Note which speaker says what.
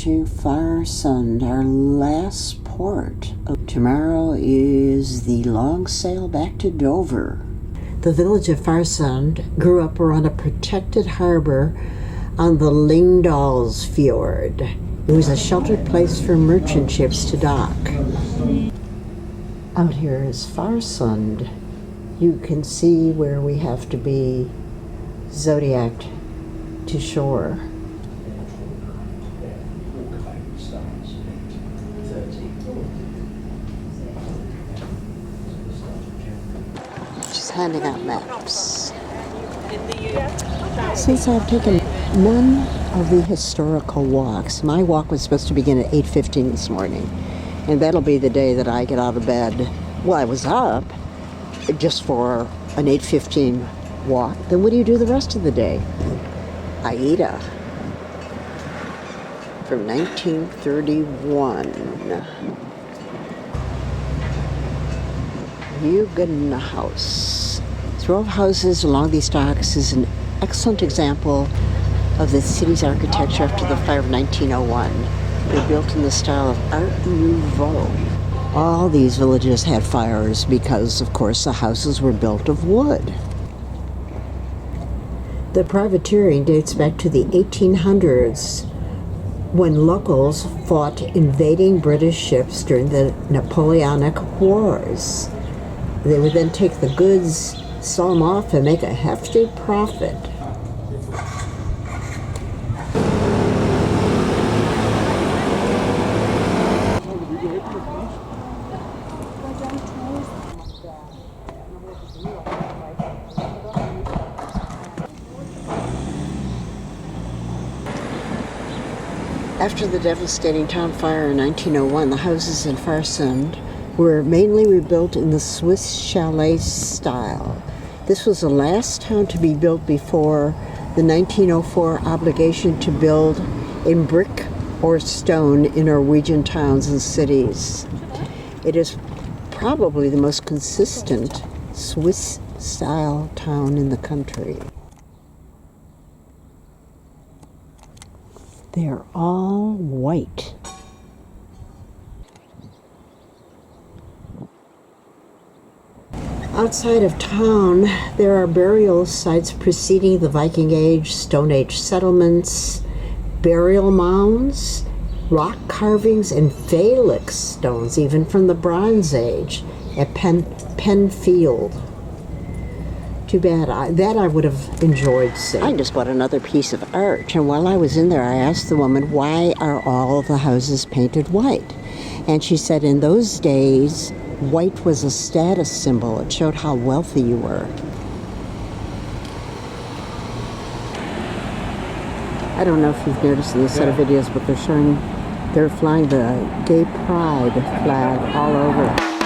Speaker 1: to Farsund, our last port. Tomorrow is the long sail back to Dover. The village of Farsund grew up around a protected harbor on the Lyngdalsfjord. It was a sheltered place for merchant ships to dock. Out here is Farsund. You can see where we have to be zodiaced to shore. She's handing out maps. Since I've taken none of the historical walks, my walk was supposed to begin at 8:15 this morning, and that'll be the day that I get out of bed. Well, I was up just for an 8:15 walk. Then what do you do the rest of the day? Aida from 1931. Hurtigruten house. This row of houses along these docks is an excellent example of the city's architecture after the fire of 1901. They're built in the style of Art Nouveau. All these villages had fires because, of course, the houses were built of wood. The privateering dates back to the 1800s, when locals fought invading British ships during the Napoleonic Wars. They would then take the goods, sell them off, and make a hefty profit. After the devastating town fire in 1901, the houses in Farsund were mainly rebuilt in the Swiss chalet style. This was the last town to be built before the 1904 obligation to build in brick or stone in Norwegian towns and cities. It is probably the most consistent Swiss-style town in the country. They are all white. Outside of town, there are burial sites preceding the Viking Age, Stone Age settlements, burial mounds, rock carvings, and Felix stones, even from the Bronze Age at Penfield. Too bad. I would have enjoyed seeing. I just bought another piece of art, and while I was in there, I asked the woman, why are all the houses painted white? And she said in those days, white was a status symbol. It showed how wealthy you were. I don't know if you've noticed in this set of videos, but they're flying the gay pride flag all over.